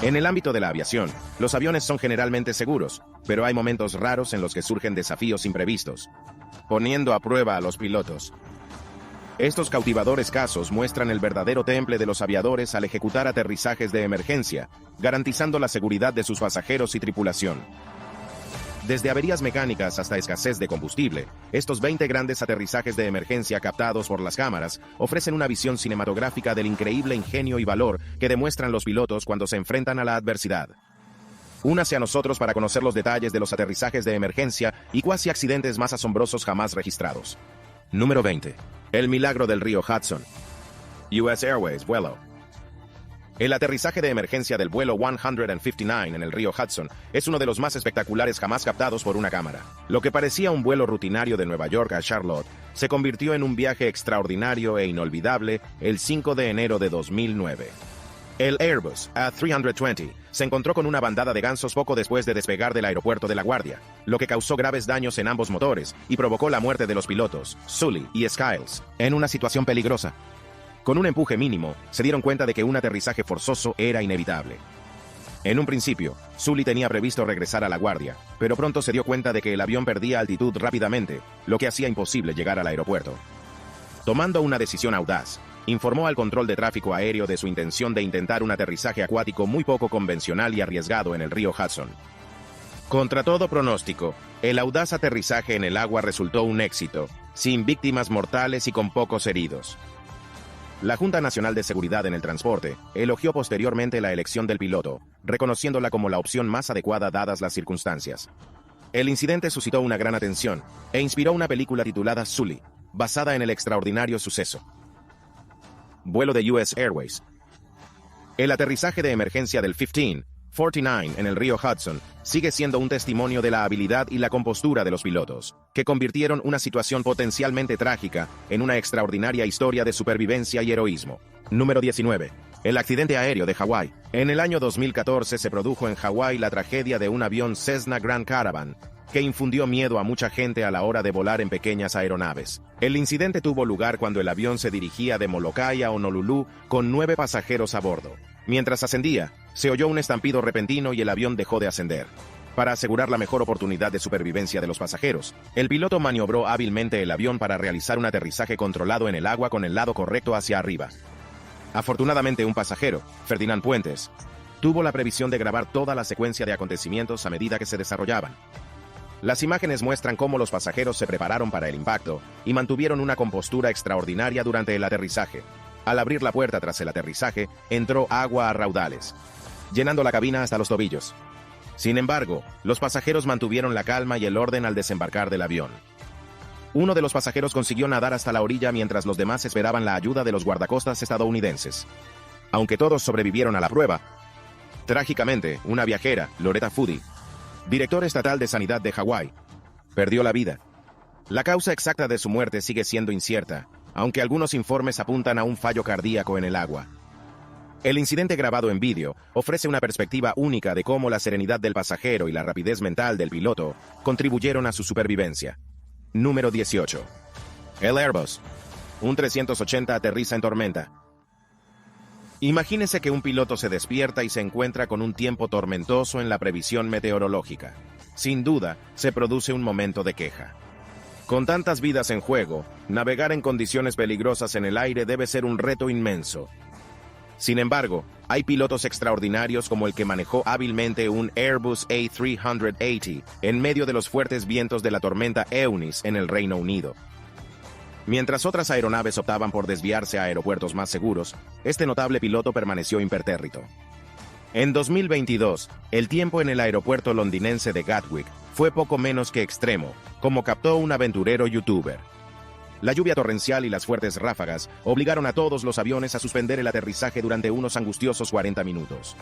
En el ámbito de la aviación, los aviones son generalmente seguros, pero hay momentos raros en los que surgen desafíos imprevistos, poniendo a prueba a los pilotos. Estos cautivadores casos muestran el verdadero temple de los aviadores al ejecutar aterrizajes de emergencia, garantizando la seguridad de sus pasajeros y tripulación. Desde averías mecánicas hasta escasez de combustible, estos 20 grandes aterrizajes de emergencia captados por las cámaras ofrecen una visión cinematográfica del increíble ingenio y valor que demuestran los pilotos cuando se enfrentan a la adversidad. Únase a nosotros para conocer los detalles de los aterrizajes de emergencia y cuasi accidentes más asombrosos jamás registrados. Número 20. El milagro del río Hudson. US Airways vuelo. El aterrizaje de emergencia del vuelo 159 en el río Hudson es uno de los más espectaculares jamás captados por una cámara. Lo que parecía un vuelo rutinario de Nueva York a Charlotte se convirtió en un viaje extraordinario e inolvidable el 5 de enero de 2009. El Airbus A320 se encontró con una bandada de gansos poco después de despegar del aeropuerto de LaGuardia, lo que causó graves daños en ambos motores y provocó la muerte de los pilotos, Sully y Skiles, en una situación peligrosa. Con un empuje mínimo, se dieron cuenta de que un aterrizaje forzoso era inevitable. En un principio, Sully tenía previsto regresar a LaGuardia, pero pronto se dio cuenta de que el avión perdía altitud rápidamente, lo que hacía imposible llegar al aeropuerto. Tomando una decisión audaz, informó al control de tráfico aéreo de su intención de intentar un aterrizaje acuático muy poco convencional y arriesgado en el río Hudson. Contra todo pronóstico, el audaz aterrizaje en el agua resultó un éxito, sin víctimas mortales y con pocos heridos. La Junta Nacional de Seguridad en el Transporte elogió posteriormente la elección del piloto, reconociéndola como la opción más adecuada dadas las circunstancias. El incidente suscitó una gran atención e inspiró una película titulada Sully, basada en el extraordinario suceso. Vuelo de US Airways. El aterrizaje de emergencia del 1549 en el río Hudson sigue siendo un testimonio de la habilidad y la compostura de los pilotos, que convirtieron una situación potencialmente trágica en una extraordinaria historia de supervivencia y heroísmo. Número 19. El accidente aéreo de Hawái. En el año 2014 se produjo en Hawái la tragedia de un avión Cessna Grand Caravan, que infundió miedo a mucha gente a la hora de volar en pequeñas aeronaves. El incidente tuvo lugar cuando el avión se dirigía de Molokai a Honolulu con 9 pasajeros a bordo. Mientras ascendía, se oyó un estampido repentino y el avión dejó de ascender. Para asegurar la mejor oportunidad de supervivencia de los pasajeros, el piloto maniobró hábilmente el avión para realizar un aterrizaje controlado en el agua con el lado correcto hacia arriba. Afortunadamente, un pasajero, Ferdinand Puentes, tuvo la previsión de grabar toda la secuencia de acontecimientos a medida que se desarrollaban. Las imágenes muestran cómo los pasajeros se prepararon para el impacto y mantuvieron una compostura extraordinaria durante el aterrizaje. Al abrir la puerta tras el aterrizaje, entró agua a raudales, llenando la cabina hasta los tobillos. Sin embargo, los pasajeros mantuvieron la calma y el orden al desembarcar del avión. Uno de los pasajeros consiguió nadar hasta la orilla mientras los demás esperaban la ayuda de los guardacostas estadounidenses. Aunque todos sobrevivieron a la prueba, trágicamente, una viajera, Loretta Foody, director estatal de Sanidad de Hawái, perdió la vida. La causa exacta de su muerte sigue siendo incierta, aunque algunos informes apuntan a un fallo cardíaco en el agua. El incidente grabado en vídeo ofrece una perspectiva única de cómo la serenidad del pasajero y la rapidez mental del piloto contribuyeron a su supervivencia. Número 18. El Airbus. Un 380 aterriza en tormenta. Imagínese que un piloto se despierta y se encuentra con un tiempo tormentoso en la previsión meteorológica. Sin duda, se produce un momento de queja. Con tantas vidas en juego, navegar en condiciones peligrosas en el aire debe ser un reto inmenso. Sin embargo, hay pilotos extraordinarios como el que manejó hábilmente un Airbus A380 en medio de los fuertes vientos de la tormenta Eunice en el Reino Unido. Mientras otras aeronaves optaban por desviarse a aeropuertos más seguros, este notable piloto permaneció impertérrito. En 2022, el tiempo en el aeropuerto londinense de Gatwick fue poco menos que extremo, como captó un aventurero youtuber. La lluvia torrencial y las fuertes ráfagas obligaron a todos los aviones a suspender el aterrizaje durante unos angustiosos 40 minutos.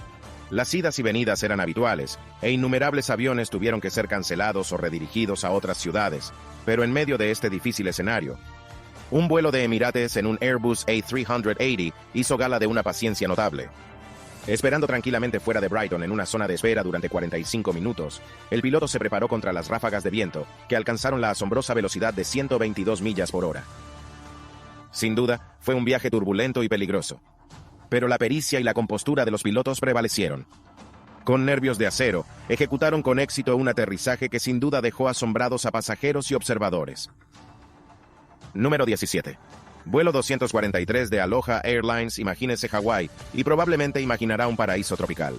Las idas y venidas eran habituales, e innumerables aviones tuvieron que ser cancelados o redirigidos a otras ciudades, pero en medio de este difícil escenario, un vuelo de Emirates en un Airbus A380 hizo gala de una paciencia notable. Esperando tranquilamente fuera de Brighton en una zona de espera durante 45 minutos, el piloto se preparó contra las ráfagas de viento, que alcanzaron la asombrosa velocidad de 122 millas por hora. Sin duda, fue un viaje turbulento y peligroso. Pero la pericia y la compostura de los pilotos prevalecieron. Con nervios de acero, ejecutaron con éxito un aterrizaje que sin duda dejó asombrados a pasajeros y observadores. Número 17. Vuelo 243 de Aloha Airlines. Imagínese Hawái y probablemente imaginará un paraíso tropical.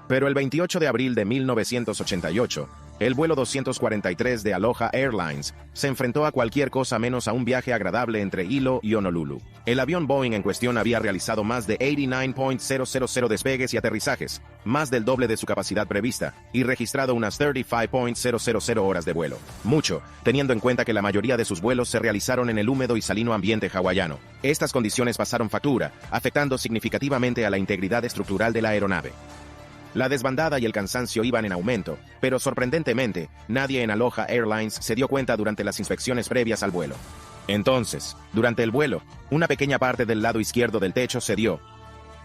Pero el 28 de abril de 1988, el vuelo 243 de Aloha Airlines se enfrentó a cualquier cosa menos a un viaje agradable entre Hilo y Honolulu. El avión Boeing en cuestión había realizado más de 89.000 despegues y aterrizajes, más del doble de su capacidad prevista, y registrado unas 35.000 horas de vuelo. Mucho, teniendo en cuenta que la mayoría de sus vuelos se realizaron en el húmedo y salino ambiente hawaiano. Estas condiciones pasaron factura, afectando significativamente a la integridad estructural de la aeronave. La desbandada y el cansancio iban en aumento, pero sorprendentemente, nadie en Aloha Airlines se dio cuenta durante las inspecciones previas al vuelo. Entonces, durante el vuelo, una pequeña parte del lado izquierdo del techo cedió,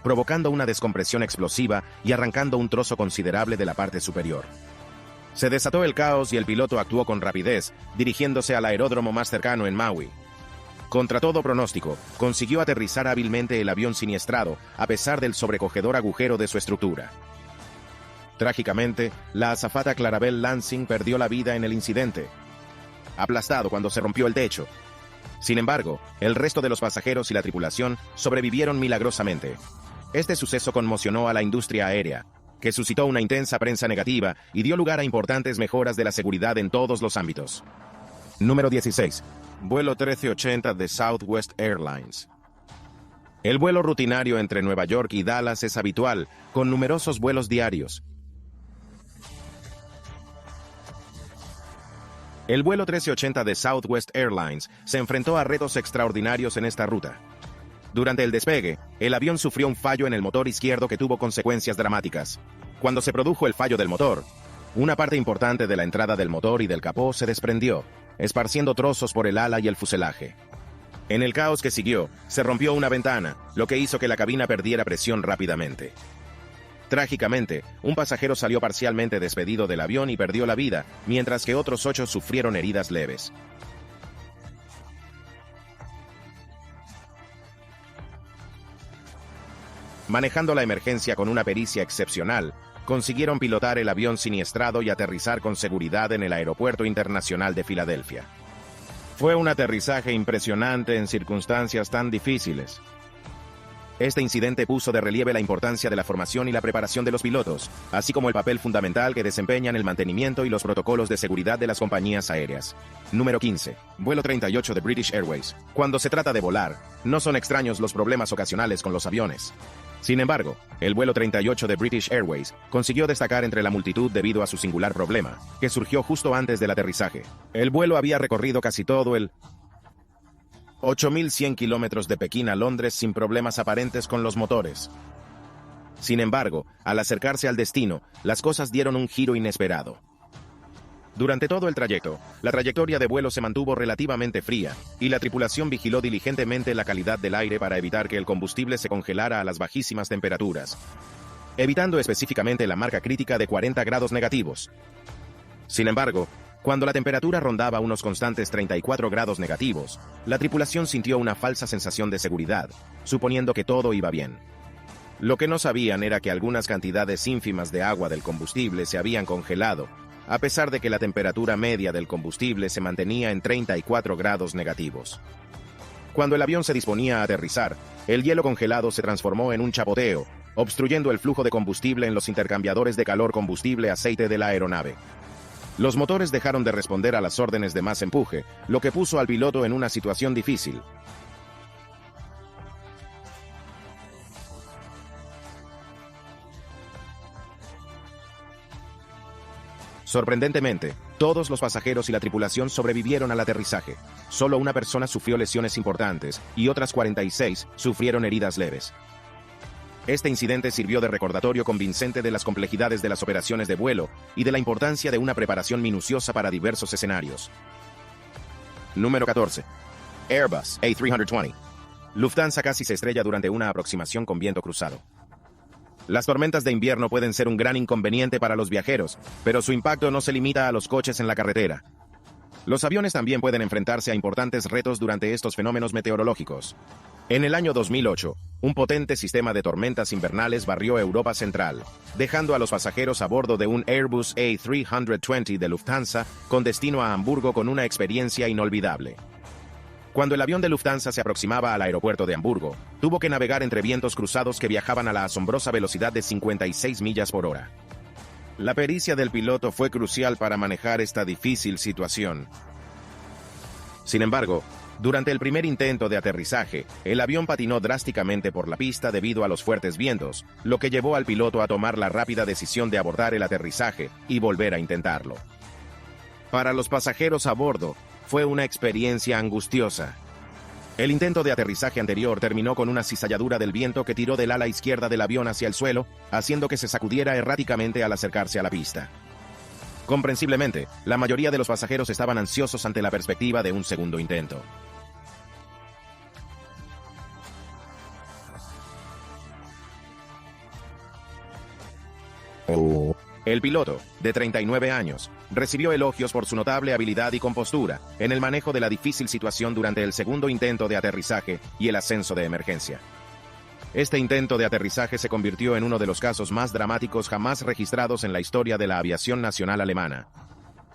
provocando una descompresión explosiva y arrancando un trozo considerable de la parte superior. Se desató el caos y el piloto actuó con rapidez, dirigiéndose al aeródromo más cercano en Maui. Contra todo pronóstico, consiguió aterrizar hábilmente el avión siniestrado, a pesar del sobrecogedor agujero de su estructura. Trágicamente, la azafata Clarabel Lansing perdió la vida en el incidente, aplastado cuando se rompió el techo. Sin embargo, el resto de los pasajeros y la tripulación sobrevivieron milagrosamente. Este suceso conmocionó a la industria aérea, que suscitó una intensa prensa negativa y dio lugar a importantes mejoras de la seguridad en todos los ámbitos. Número 16. Vuelo 1380 de Southwest Airlines. El vuelo rutinario entre Nueva York y Dallas es habitual, con numerosos vuelos diarios. El vuelo 1380 de Southwest Airlines se enfrentó a retos extraordinarios en esta ruta. Durante el despegue, el avión sufrió un fallo en el motor izquierdo que tuvo consecuencias dramáticas. Cuando se produjo el fallo del motor, una parte importante de la entrada del motor y del capó se desprendió, esparciendo trozos por el ala y el fuselaje. En el caos que siguió, se rompió una ventana, lo que hizo que la cabina perdiera presión rápidamente. Trágicamente, un pasajero salió parcialmente despedido del avión y perdió la vida, mientras que otros 8 sufrieron heridas leves. Manejando la emergencia con una pericia excepcional, consiguieron pilotar el avión siniestrado y aterrizar con seguridad en el Aeropuerto Internacional de Filadelfia. Fue un aterrizaje impresionante en circunstancias tan difíciles. Este incidente puso de relieve la importancia de la formación y la preparación de los pilotos, así como el papel fundamental que desempeñan el mantenimiento y los protocolos de seguridad de las compañías aéreas. Número 15. Vuelo 38 de British Airways. Cuando se trata de volar, no son extraños los problemas ocasionales con los aviones. Sin embargo, el vuelo 38 de British Airways consiguió destacar entre la multitud debido a su singular problema, que surgió justo antes del aterrizaje. El vuelo había recorrido casi todo el 8.100 kilómetros de Pekín a Londres sin problemas aparentes con los motores. Sin embargo, al acercarse al destino, las cosas dieron un giro inesperado. Durante todo el trayecto, la trayectoria de vuelo se mantuvo relativamente fría, y la tripulación vigiló diligentemente la calidad del aire para evitar que el combustible se congelara a las bajísimas temperaturas, evitando específicamente la marca crítica de 40 grados negativos. Sin embargo, cuando la temperatura rondaba unos constantes 34 grados negativos, la tripulación sintió una falsa sensación de seguridad, suponiendo que todo iba bien. Lo que no sabían era que algunas cantidades ínfimas de agua del combustible se habían congelado, a pesar de que la temperatura media del combustible se mantenía en 34 grados negativos. Cuando el avión se disponía a aterrizar, el hielo congelado se transformó en un chapoteo, obstruyendo el flujo de combustible en los intercambiadores de calor combustible-aceite de la aeronave. Los motores dejaron de responder a las órdenes de más empuje, lo que puso al piloto en una situación difícil. Sorprendentemente, todos los pasajeros y la tripulación sobrevivieron al aterrizaje. Solo una persona sufrió lesiones importantes y otras 46 sufrieron heridas leves. Este incidente sirvió de recordatorio convincente de las complejidades de las operaciones de vuelo y de la importancia de una preparación minuciosa para diversos escenarios. Número 14. Airbus A320. Lufthansa casi se estrella durante una aproximación con viento cruzado. Las tormentas de invierno pueden ser un gran inconveniente para los viajeros, pero su impacto no se limita a los coches en la carretera. Los aviones también pueden enfrentarse a importantes retos durante estos fenómenos meteorológicos. En el año 2008, un potente sistema de tormentas invernales barrió Europa Central, dejando a los pasajeros a bordo de un Airbus A320 de Lufthansa con destino a Hamburgo con una experiencia inolvidable. Cuando el avión de Lufthansa se aproximaba al aeropuerto de Hamburgo, tuvo que navegar entre vientos cruzados que viajaban a la asombrosa velocidad de 56 millas por hora. La pericia del piloto fue crucial para manejar esta difícil situación. Sin embargo, durante el primer intento de aterrizaje, el avión patinó drásticamente por la pista debido a los fuertes vientos, lo que llevó al piloto a tomar la rápida decisión de abordar el aterrizaje y volver a intentarlo. Para los pasajeros a bordo, fue una experiencia angustiosa. El intento de aterrizaje anterior terminó con una cizalladura del viento que tiró del ala izquierda del avión hacia el suelo, haciendo que se sacudiera erráticamente al acercarse a la pista. Comprensiblemente, la mayoría de los pasajeros estaban ansiosos ante la perspectiva de un segundo intento. El piloto, de 39 años, recibió elogios por su notable habilidad y compostura en el manejo de la difícil situación durante el segundo intento de aterrizaje y el ascenso de emergencia. Este intento de aterrizaje se convirtió en uno de los casos más dramáticos jamás registrados en la historia de la aviación nacional alemana.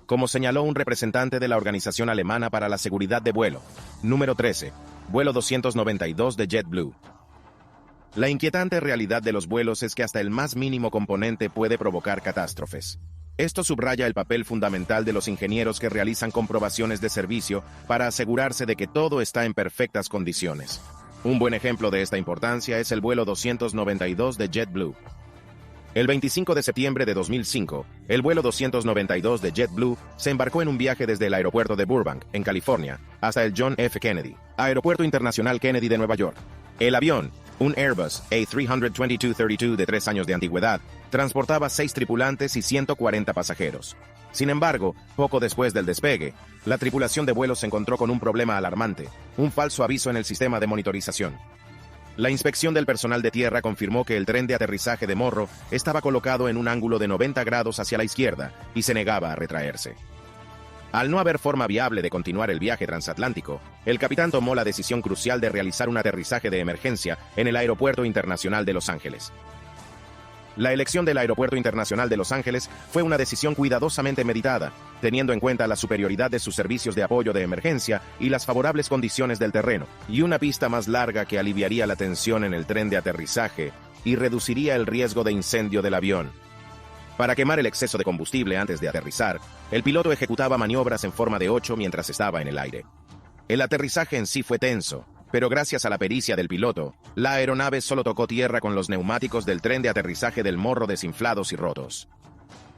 Como señaló un representante de la Organización Alemana para la Seguridad de Vuelo, número 13, vuelo 292 de JetBlue. La inquietante realidad de los vuelos es que hasta el más mínimo componente puede provocar catástrofes. Esto subraya el papel fundamental de los ingenieros que realizan comprobaciones de servicio para asegurarse de que todo está en perfectas condiciones. Un buen ejemplo de esta importancia es el vuelo 292 de JetBlue. El 25 de septiembre de 2005, el vuelo 292 de JetBlue se embarcó en un viaje desde el aeropuerto de Burbank, en California, hasta el John F. Kennedy, Aeropuerto Internacional Kennedy de Nueva York. El avión, un Airbus A320-232 de 3 años de antigüedad, transportaba 6 tripulantes y 140 pasajeros. Sin embargo, poco después del despegue, la tripulación de vuelo se encontró con un problema alarmante, un falso aviso en el sistema de monitorización. La inspección del personal de tierra confirmó que el tren de aterrizaje de Morro estaba colocado en un ángulo de 90 grados hacia la izquierda y se negaba a retraerse. Al no haber forma viable de continuar el viaje transatlántico, el capitán tomó la decisión crucial de realizar un aterrizaje de emergencia en el Aeropuerto Internacional de Los Ángeles. La elección del Aeropuerto Internacional de Los Ángeles fue una decisión cuidadosamente meditada, teniendo en cuenta la superioridad de sus servicios de apoyo de emergencia y las favorables condiciones del terreno, y una pista más larga que aliviaría la tensión en el tren de aterrizaje y reduciría el riesgo de incendio del avión. Para quemar el exceso de combustible antes de aterrizar, el piloto ejecutaba maniobras en forma de 8 mientras estaba en el aire. El aterrizaje en sí fue tenso, pero gracias a la pericia del piloto, la aeronave solo tocó tierra con los neumáticos del tren de aterrizaje del Morro desinflados y rotos.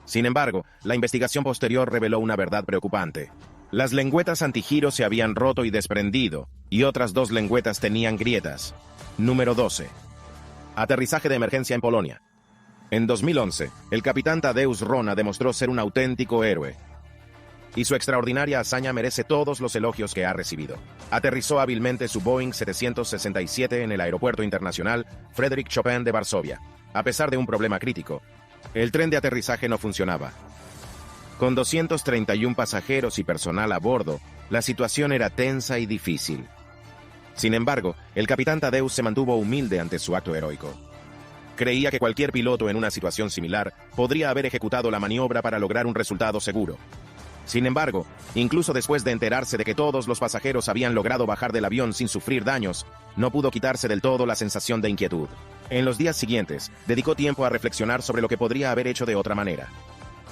Sin embargo, la investigación posterior reveló una verdad preocupante. Las lengüetas antigiro se habían roto y desprendido, y otras 2 lengüetas tenían grietas. Número 12. Aterrizaje de emergencia en Polonia. En 2011, el capitán Tadeusz Rona demostró ser un auténtico héroe, y su extraordinaria hazaña merece todos los elogios que ha recibido. Aterrizó hábilmente su Boeing 767 en el Aeropuerto Internacional Frédéric Chopin de Varsovia. A pesar de un problema crítico, el tren de aterrizaje no funcionaba. Con 231 pasajeros y personal a bordo, la situación era tensa y difícil. Sin embargo, el capitán Tadeusz se mantuvo humilde ante su acto heroico. Creía que cualquier piloto en una situación similar podría haber ejecutado la maniobra para lograr un resultado seguro. Sin embargo, incluso después de enterarse de que todos los pasajeros habían logrado bajar del avión sin sufrir daños, no pudo quitarse del todo la sensación de inquietud. En los días siguientes, dedicó tiempo a reflexionar sobre lo que podría haber hecho de otra manera.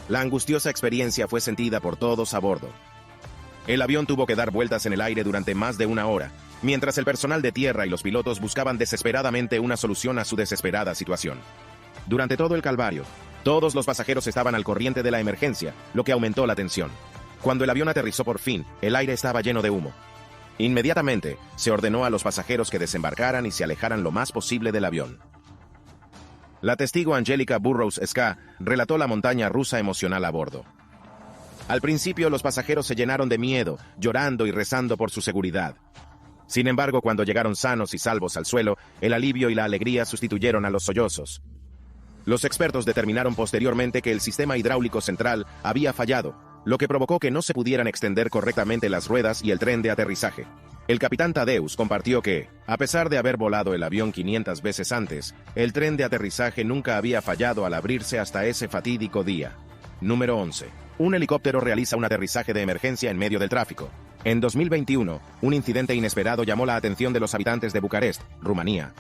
La angustiosa experiencia fue sentida por todos a bordo. El avión tuvo que dar vueltas en el aire durante más de 1 hora, mientras el personal de tierra y los pilotos buscaban desesperadamente una solución a su desesperada situación. Durante todo el calvario, todos los pasajeros estaban al corriente de la emergencia, lo que aumentó la tensión. Cuando el avión aterrizó por fin, el aire estaba lleno de humo. Inmediatamente, se ordenó a los pasajeros que desembarcaran y se alejaran lo más posible del avión. La testigo Angelica Burrows-Ska relató la montaña rusa emocional a bordo. Al principio, los pasajeros se llenaron de miedo, llorando y rezando por su seguridad. Sin embargo, cuando llegaron sanos y salvos al suelo, el alivio y la alegría sustituyeron a los sollozos. Los expertos determinaron posteriormente que el sistema hidráulico central había fallado, lo que provocó que no se pudieran extender correctamente las ruedas y el tren de aterrizaje. El capitán Thaddeus compartió que, a pesar de haber volado el avión 500 veces antes, el tren de aterrizaje nunca había fallado al abrirse hasta ese fatídico día. Número 11. Un helicóptero realiza un aterrizaje de emergencia en medio del tráfico. En 2021, un incidente inesperado llamó la atención de los habitantes de Bucarest, Rumanía,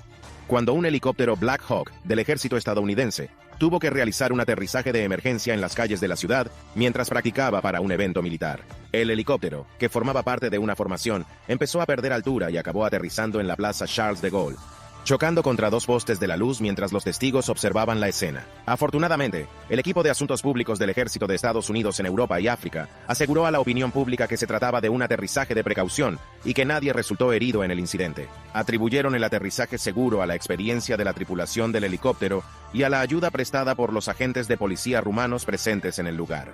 cuando un helicóptero Black Hawk del ejército estadounidense tuvo que realizar un aterrizaje de emergencia en las calles de la ciudad mientras practicaba para un evento militar. El helicóptero, que formaba parte de una formación, empezó a perder altura y acabó aterrizando en la plaza Charles de Gaulle, chocando contra dos postes de la luz mientras los testigos observaban la escena. Afortunadamente, el equipo de asuntos públicos del Ejército de Estados Unidos en Europa y África aseguró a la opinión pública que se trataba de un aterrizaje de precaución y que nadie resultó herido en el incidente. Atribuyeron el aterrizaje seguro a la experiencia de la tripulación del helicóptero y a la ayuda prestada por los agentes de policía rumanos presentes en el lugar.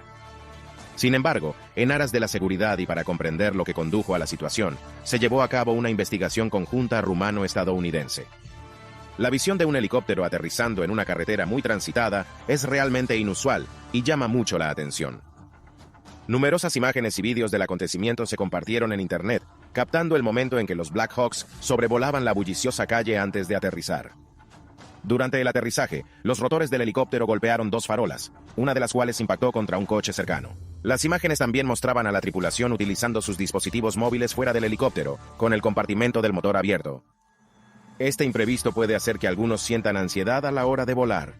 Sin embargo, en aras de la seguridad y para comprender lo que condujo a la situación, se llevó a cabo una investigación conjunta rumano-estadounidense. La visión de un helicóptero aterrizando en una carretera muy transitada es realmente inusual y llama mucho la atención. Numerosas imágenes y vídeos del acontecimiento se compartieron en Internet, captando el momento en que los Black Hawks sobrevolaban la bulliciosa calle antes de aterrizar. Durante el aterrizaje, los rotores del helicóptero golpearon dos farolas, una de las cuales impactó contra un coche cercano. Las imágenes también mostraban a la tripulación utilizando sus dispositivos móviles fuera del helicóptero, con el compartimento del motor abierto. Este imprevisto puede hacer que algunos sientan ansiedad a la hora de volar.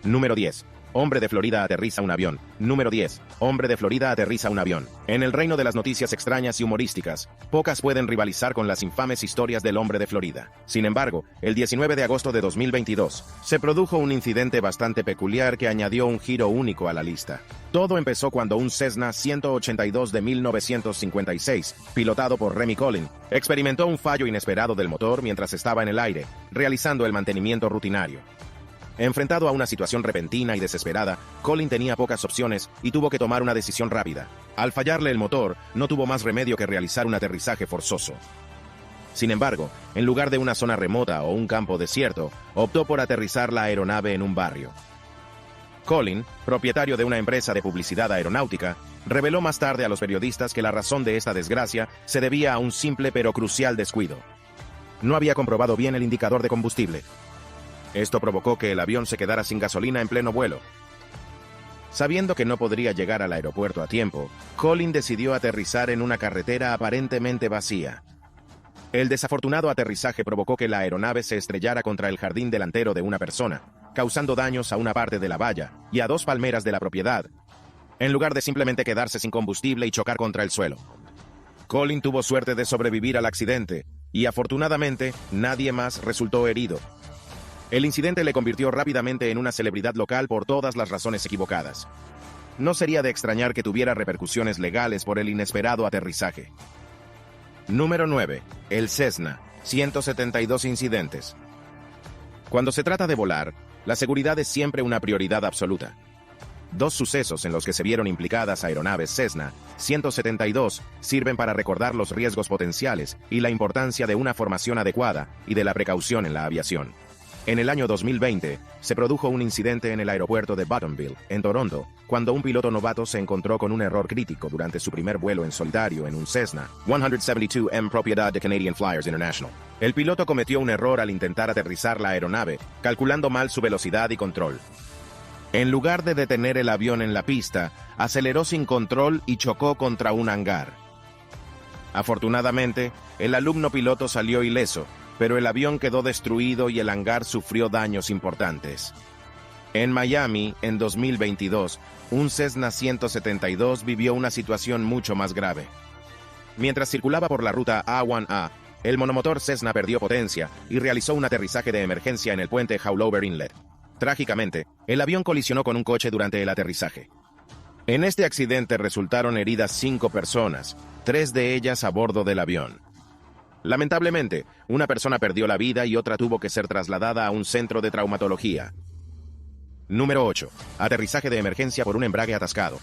Número 10. Hombre de Florida aterriza un avión. Número 10. Hombre de Florida aterriza un avión. En el reino de las noticias extrañas y humorísticas, pocas pueden rivalizar con las infames historias del hombre de Florida. Sin embargo, el 19 de agosto de 2022, se produjo un incidente bastante peculiar que añadió un giro único a la lista. Todo empezó cuando un Cessna 182 de 1956, pilotado por Remy Collin, experimentó un fallo inesperado del motor mientras estaba en el aire, realizando el mantenimiento rutinario. Enfrentado a una situación repentina y desesperada, Collin tenía pocas opciones y tuvo que tomar una decisión rápida. Al fallarle el motor, no tuvo más remedio que realizar un aterrizaje forzoso. Sin embargo, en lugar de una zona remota o un campo desierto, optó por aterrizar la aeronave en un barrio. Collin, propietario de una empresa de publicidad aeronáutica, reveló más tarde a los periodistas que la razón de esta desgracia se debía a un simple pero crucial descuido. No había comprobado bien el indicador de combustible. Esto provocó que el avión se quedara sin gasolina en pleno vuelo. Sabiendo que no podría llegar al aeropuerto a tiempo, Collin decidió aterrizar en una carretera aparentemente vacía. El desafortunado aterrizaje provocó que la aeronave se estrellara contra el jardín delantero de una persona, causando daños a una parte de la valla y a dos palmeras de la propiedad, en lugar de simplemente quedarse sin combustible y chocar contra el suelo. Collin tuvo suerte de sobrevivir al accidente, y afortunadamente nadie más resultó herido. El incidente le convirtió rápidamente en una celebridad local por todas las razones equivocadas. No sería de extrañar que tuviera repercusiones legales por el inesperado aterrizaje. Número 9. El Cessna. 172 incidentes. Cuando se trata de volar, la seguridad es siempre una prioridad absoluta. Dos sucesos en los que se vieron implicadas aeronaves Cessna 172 sirven para recordar los riesgos potenciales y la importancia de una formación adecuada y de la precaución en la aviación. En el año 2020, se produjo un incidente en el aeropuerto de Buttonville, en Toronto, cuando un piloto novato se encontró con un error crítico durante su primer vuelo en solitario en un Cessna 172M propiedad de Canadian Flyers International. El piloto cometió un error al intentar aterrizar la aeronave, calculando mal su velocidad y control. En lugar de detener el avión en la pista, aceleró sin control y chocó contra un hangar. Afortunadamente, el alumno piloto salió ileso, pero el avión quedó destruido y el hangar sufrió daños importantes. En Miami, en 2022, un Cessna 172 vivió una situación mucho más grave. Mientras circulaba por la ruta A1A, el monomotor Cessna perdió potencia y realizó un aterrizaje de emergencia en el puente Haulover Inlet. Trágicamente, el avión colisionó con un coche durante el aterrizaje. En este accidente resultaron heridas 5 personas, 3 de ellas a bordo del avión. Lamentablemente, una persona perdió la vida y otra tuvo que ser trasladada a un centro de traumatología. Número 8. Aterrizaje de emergencia por un embrague atascado.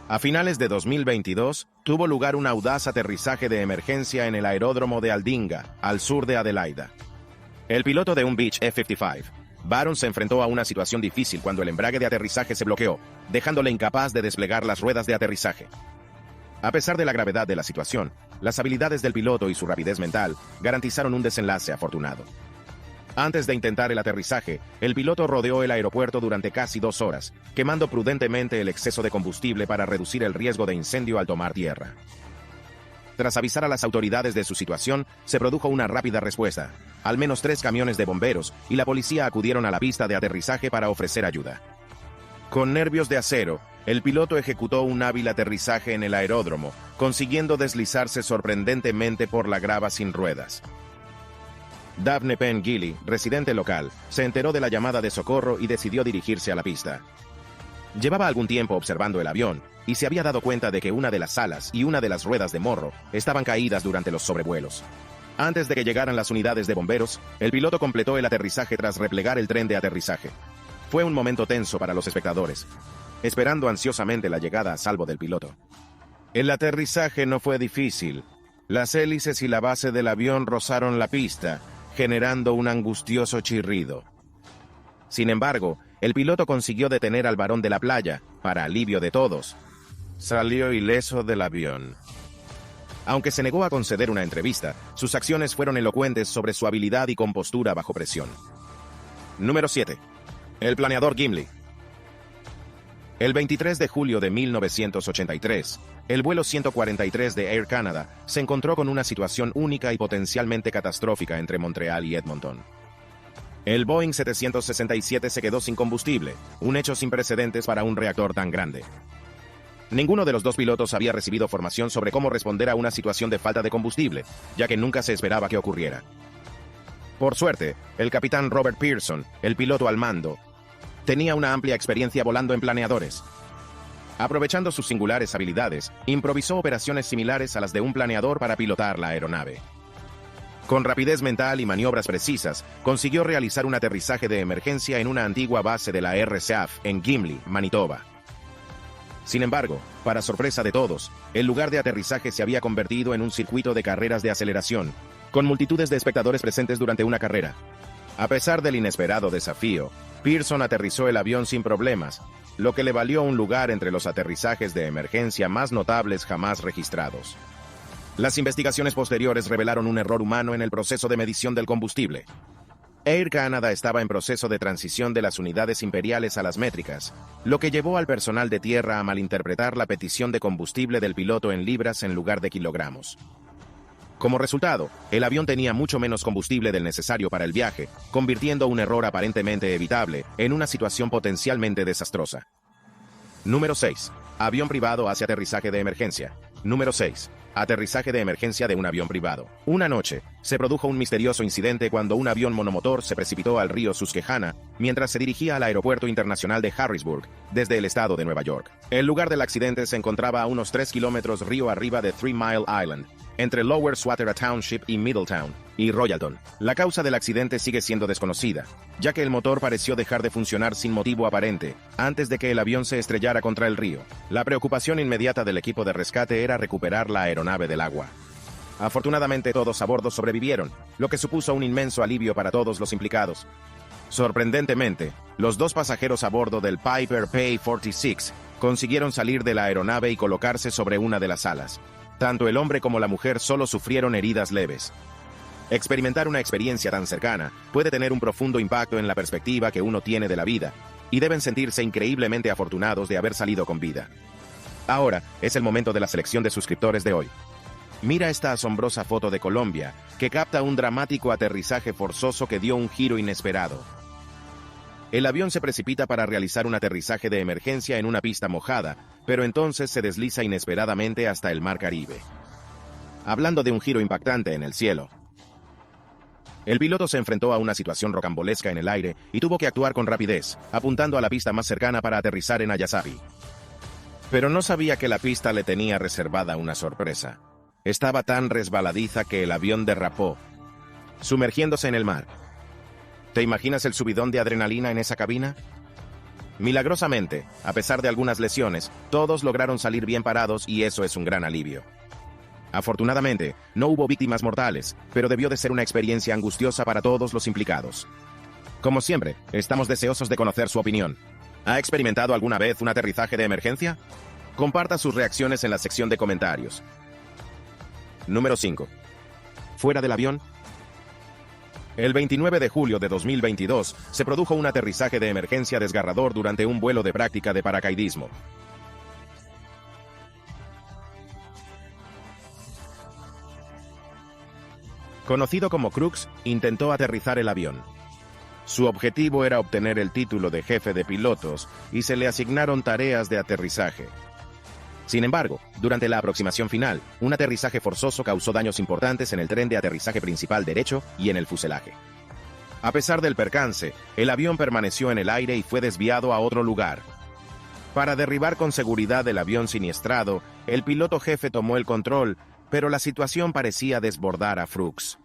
A finales de 2022, tuvo lugar un audaz aterrizaje de emergencia en el aeródromo de Aldinga, al sur de Adelaida. El piloto de un Beech F-55, Baron se enfrentó a una situación difícil cuando el embrague de aterrizaje se bloqueó, dejándole incapaz de desplegar las ruedas de aterrizaje. A pesar de la gravedad de la situación, las habilidades del piloto y su rapidez mental garantizaron un desenlace afortunado. Antes de intentar el aterrizaje, el piloto rodeó el aeropuerto durante casi 2 horas, quemando prudentemente el exceso de combustible para reducir el riesgo de incendio al tomar tierra. Tras avisar a las autoridades de su situación, se produjo una rápida respuesta. Al menos 3 camiones de bomberos y la policía acudieron a la pista de aterrizaje para ofrecer ayuda. Con nervios de acero, el piloto ejecutó un hábil aterrizaje en el aeródromo, consiguiendo deslizarse sorprendentemente por la grava sin ruedas. Daphne Penn Gilley, residente local, se enteró de la llamada de socorro y decidió dirigirse a la pista. Llevaba algún tiempo observando el avión y se había dado cuenta de que una de las alas y una de las ruedas de morro estaban caídas durante los sobrevuelos. Antes de que llegaran las unidades de bomberos, el piloto completó el aterrizaje tras replegar el tren de aterrizaje. Fue un momento tenso para los espectadores, esperando ansiosamente la llegada a salvo del piloto. El aterrizaje no fue difícil. Las hélices y la base del avión rozaron la pista, generando un angustioso chirrido. Sin embargo, el piloto consiguió detener al varón de la playa, para alivio de todos. Salió ileso del avión. Aunque se negó a conceder una entrevista, sus acciones fueron elocuentes sobre su habilidad y compostura bajo presión. Número 7. El planeador Gimli. El 23 de julio de 1983, el vuelo 143 de Air Canada se encontró con una situación única y potencialmente catastrófica entre Montreal y Edmonton. El Boeing 767 se quedó sin combustible, un hecho sin precedentes para un reactor tan grande. Ninguno de los 2 pilotos había recibido formación sobre cómo responder a una situación de falta de combustible, ya que nunca se esperaba que ocurriera. Por suerte, el capitán Robert Pearson, el piloto al mando, tenía una amplia experiencia volando en planeadores. Aprovechando sus singulares habilidades, improvisó operaciones similares a las de un planeador para pilotar la aeronave. Con rapidez mental y maniobras precisas, consiguió realizar un aterrizaje de emergencia en una antigua base de la RCAF en Gimli, Manitoba. Sin embargo, para sorpresa de todos, el lugar de aterrizaje se había convertido en un circuito de carreras de aceleración, con multitudes de espectadores presentes durante una carrera. A pesar del inesperado desafío, Pearson aterrizó el avión sin problemas, lo que le valió un lugar entre los aterrizajes de emergencia más notables jamás registrados. Las investigaciones posteriores revelaron un error humano en el proceso de medición del combustible. Air Canada estaba en proceso de transición de las unidades imperiales a las métricas, lo que llevó al personal de tierra a malinterpretar la petición de combustible del piloto en libras en lugar de kilogramos. Como resultado, el avión tenía mucho menos combustible del necesario para el viaje, convirtiendo un error aparentemente evitable en una situación potencialmente desastrosa. Número 6. Avión privado hace aterrizaje de emergencia. Número 6. Aterrizaje de emergencia de un avión privado. Una noche, se produjo un misterioso incidente cuando un avión monomotor se precipitó al río Susquehanna mientras se dirigía al aeropuerto internacional de Harrisburg, desde el estado de Nueva York. El lugar del accidente se encontraba a unos 3 kilómetros río arriba de 3 Mile Island, entre Lower Swatara Township y Middletown, y Royalton. La causa del accidente sigue siendo desconocida, ya que el motor pareció dejar de funcionar sin motivo aparente, antes de que el avión se estrellara contra el río. La preocupación inmediata del equipo de rescate era recuperar la aeronave del agua. Afortunadamente todos a bordo sobrevivieron, lo que supuso un inmenso alivio para todos los implicados. Sorprendentemente, los 2 pasajeros a bordo del Piper P-46 consiguieron salir de la aeronave y colocarse sobre una de las alas. Tanto el hombre como la mujer solo sufrieron heridas leves. Experimentar una experiencia tan cercana puede tener un profundo impacto en la perspectiva que uno tiene de la vida, y deben sentirse increíblemente afortunados de haber salido con vida. Ahora es el momento de la selección de suscriptores de hoy. Mira esta asombrosa foto de Colombia, que capta un dramático aterrizaje forzoso que dio un giro inesperado. El avión se precipita para realizar un aterrizaje de emergencia en una pista mojada, pero entonces se desliza inesperadamente hasta el Mar Caribe. Hablando de un giro impactante en el cielo. El piloto se enfrentó a una situación rocambolesca en el aire y tuvo que actuar con rapidez, apuntando a la pista más cercana para aterrizar en Ayasapi. Pero no sabía que la pista le tenía reservada una sorpresa. Estaba tan resbaladiza que el avión derrapó, sumergiéndose en el mar. ¿Te imaginas el subidón de adrenalina en esa cabina? Milagrosamente, a pesar de algunas lesiones, todos lograron salir bien parados y eso es un gran alivio. Afortunadamente, no hubo víctimas mortales, pero debió de ser una experiencia angustiosa para todos los implicados. Como siempre, estamos deseosos de conocer su opinión. ¿Ha experimentado alguna vez un aterrizaje de emergencia? Comparta sus reacciones en la sección de comentarios. Número 5. ¿Fuera del avión? El 29 de julio de 2022 se produjo un aterrizaje de emergencia desgarrador durante un vuelo de práctica de paracaidismo. Conocido como Crooks, intentó aterrizar el avión. Su objetivo era obtener el título de jefe de pilotos y se le asignaron tareas de aterrizaje. Sin embargo, durante la aproximación final, un aterrizaje forzoso causó daños importantes en el tren de aterrizaje principal derecho y en el fuselaje. A pesar del percance, el avión permaneció en el aire y fue desviado a otro lugar. Para derribar con seguridad el avión siniestrado, el piloto jefe tomó el control, pero la situación parecía desbordar a Frooks.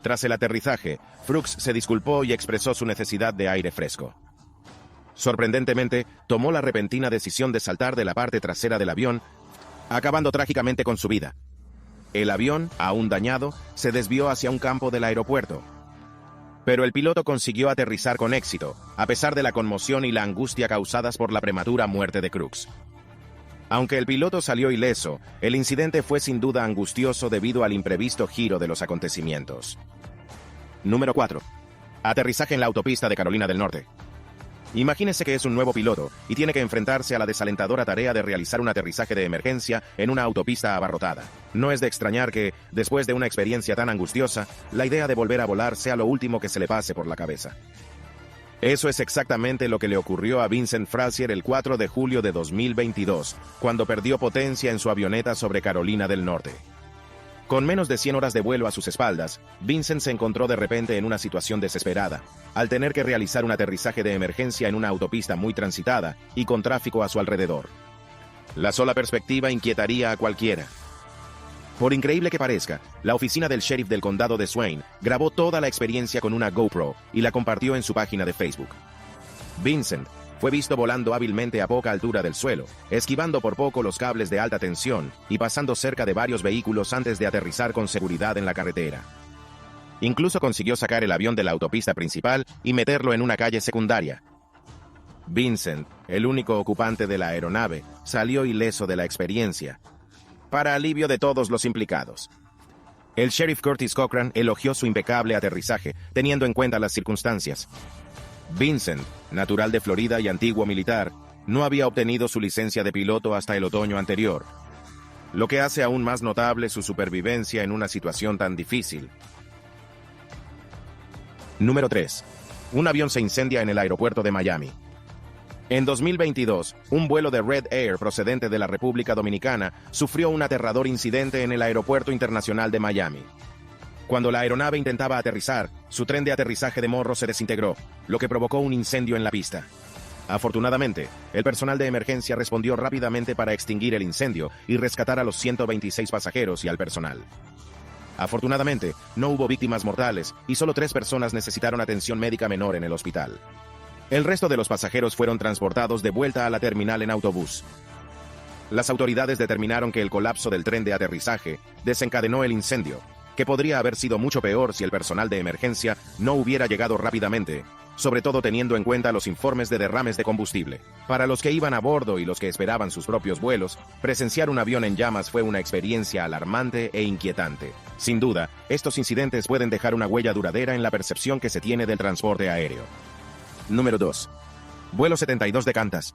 Tras el aterrizaje, Frooks se disculpó y expresó su necesidad de aire fresco. Sorprendentemente, tomó la repentina decisión de saltar de la parte trasera del avión, acabando trágicamente con su vida. El avión, aún dañado, se desvió hacia un campo del aeropuerto. Pero el piloto consiguió aterrizar con éxito, a pesar de la conmoción y la angustia causadas por la prematura muerte de Crooks. Aunque el piloto salió ileso, el incidente fue sin duda angustioso debido al imprevisto giro de los acontecimientos. Número 4. Aterrizaje en la autopista de Carolina del Norte. Imagínese que es un nuevo piloto y tiene que enfrentarse a la desalentadora tarea de realizar un aterrizaje de emergencia en una autopista abarrotada. No es de extrañar que, después de una experiencia tan angustiosa, la idea de volver a volar sea lo último que se le pase por la cabeza. Eso es exactamente lo que le ocurrió a Vincent Frazier el 4 de julio de 2022, cuando perdió potencia en su avioneta sobre Carolina del Norte. Con menos de 100 horas de vuelo a sus espaldas, Vincent se encontró de repente en una situación desesperada, al tener que realizar un aterrizaje de emergencia en una autopista muy transitada y con tráfico a su alrededor. La sola perspectiva inquietaría a cualquiera. Por increíble que parezca, la oficina del sheriff del condado de Swain grabó toda la experiencia con una GoPro y la compartió en su página de Facebook. Vincent fue visto volando hábilmente a poca altura del suelo, esquivando por poco los cables de alta tensión y pasando cerca de varios vehículos antes de aterrizar con seguridad en la carretera. Incluso consiguió sacar el avión de la autopista principal y meterlo en una calle secundaria. Vincent, el único ocupante de la aeronave, salió ileso de la experiencia, para alivio de todos los implicados. El sheriff Curtis Cochran elogió su impecable aterrizaje, teniendo en cuenta las circunstancias. Vincent, natural de Florida y antiguo militar, no había obtenido su licencia de piloto hasta el otoño anterior, lo que hace aún más notable su supervivencia en una situación tan difícil. Número 3. Un avión se incendia en el aeropuerto de Miami. En 2022, un vuelo de Red Air procedente de la República Dominicana sufrió un aterrador incidente en el Aeropuerto Internacional de Miami. Cuando la aeronave intentaba aterrizar, su tren de aterrizaje de morro se desintegró, lo que provocó un incendio en la pista. Afortunadamente, el personal de emergencia respondió rápidamente para extinguir el incendio y rescatar a los 126 pasajeros y al personal. Afortunadamente, no hubo víctimas mortales y solo 3 personas necesitaron atención médica menor en el hospital. El resto de los pasajeros fueron transportados de vuelta a la terminal en autobús. Las autoridades determinaron que el colapso del tren de aterrizaje desencadenó el incendio, que podría haber sido mucho peor si el personal de emergencia no hubiera llegado rápidamente, sobre todo teniendo en cuenta los informes de derrames de combustible. Para los que iban a bordo y los que esperaban sus propios vuelos, presenciar un avión en llamas fue una experiencia alarmante e inquietante. Sin duda, estos incidentes pueden dejar una huella duradera en la percepción que se tiene del transporte aéreo. Número 2. Vuelo 72 de Qantas.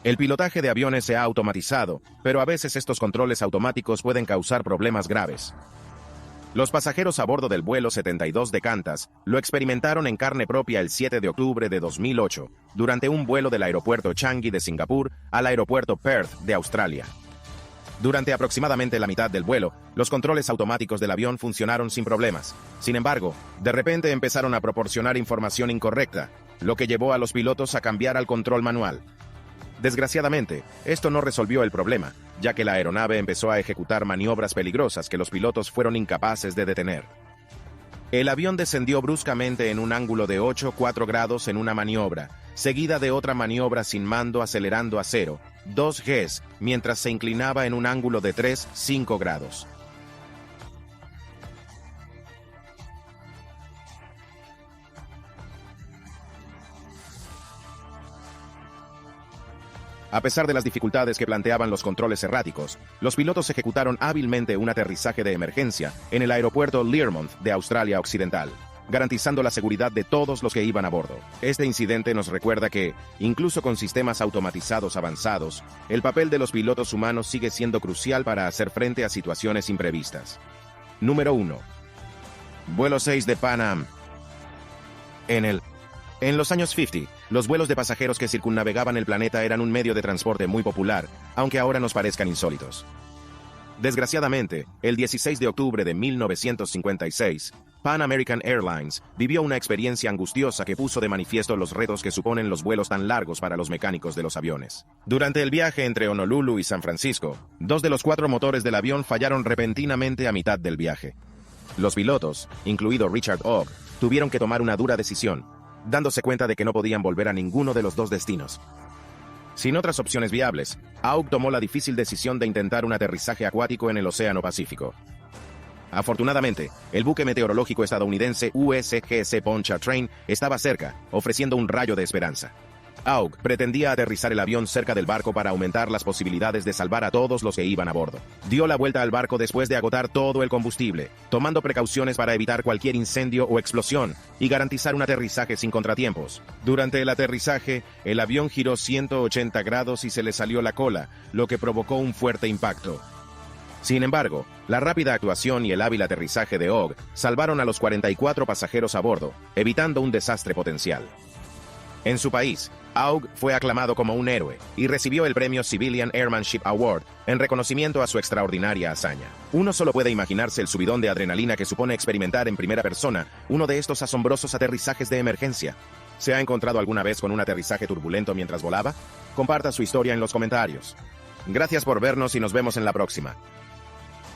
El pilotaje de aviones se ha automatizado, pero a veces estos controles automáticos pueden causar problemas graves. Los pasajeros a bordo del vuelo 72 de Qantas lo experimentaron en carne propia el 7 de octubre de 2008, durante un vuelo del aeropuerto Changi de Singapur al aeropuerto Perth de Australia. Durante aproximadamente la mitad del vuelo, los controles automáticos del avión funcionaron sin problemas. Sin embargo, de repente empezaron a proporcionar información incorrecta, lo que llevó a los pilotos a cambiar al control manual. Desgraciadamente, esto no resolvió el problema, ya que la aeronave empezó a ejecutar maniobras peligrosas que los pilotos fueron incapaces de detener. El avión descendió bruscamente en un ángulo de 8,4 grados en una maniobra, seguida de otra maniobra sin mando acelerando a 0, 2 Gs, mientras se inclinaba en un ángulo de 3,5 grados. A pesar de las dificultades que planteaban los controles erráticos, los pilotos ejecutaron hábilmente un aterrizaje de emergencia en el aeropuerto Learmonth de Australia Occidental, garantizando la seguridad de todos los que iban a bordo. Este incidente nos recuerda que, incluso con sistemas automatizados avanzados, el papel de los pilotos humanos sigue siendo crucial para hacer frente a situaciones imprevistas. Número 1. Vuelo 6 de Pan Am. En los años 50, los vuelos de pasajeros que circunnavegaban el planeta eran un medio de transporte muy popular, aunque ahora nos parezcan insólitos. Desgraciadamente, el 16 de octubre de 1956, Pan American Airlines vivió una experiencia angustiosa que puso de manifiesto los retos que suponen los vuelos tan largos para los mecánicos de los aviones. Durante el viaje entre Honolulu y San Francisco, 2 de los 4 motores del avión fallaron repentinamente a mitad del viaje. Los pilotos, incluido Richard Ogg, tuvieron que tomar una dura decisión, dándose cuenta de que no podían volver a ninguno de los 2 destinos. Sin otras opciones viables, Ogg tomó la difícil decisión de intentar un aterrizaje acuático en el Océano Pacífico. Afortunadamente, el buque meteorológico estadounidense USGS Pontchartrain estaba cerca, ofreciendo un rayo de esperanza. Ogg pretendía aterrizar el avión cerca del barco para aumentar las posibilidades de salvar a todos los que iban a bordo. Dio la vuelta al barco después de agotar todo el combustible, tomando precauciones para evitar cualquier incendio o explosión y garantizar un aterrizaje sin contratiempos. Durante el aterrizaje, el avión giró 180 grados y se le salió la cola, lo que provocó un fuerte impacto. Sin embargo, la rápida actuación y el hábil aterrizaje de Ogg salvaron a los 44 pasajeros a bordo, evitando un desastre potencial. En su país, Ogg fue aclamado como un héroe y recibió el premio Civilian Airmanship Award en reconocimiento a su extraordinaria hazaña. Uno solo puede imaginarse el subidón de adrenalina que supone experimentar en primera persona uno de estos asombrosos aterrizajes de emergencia. ¿Se ha encontrado alguna vez con un aterrizaje turbulento mientras volaba? Comparta su historia en los comentarios. Gracias por vernos y nos vemos en la próxima.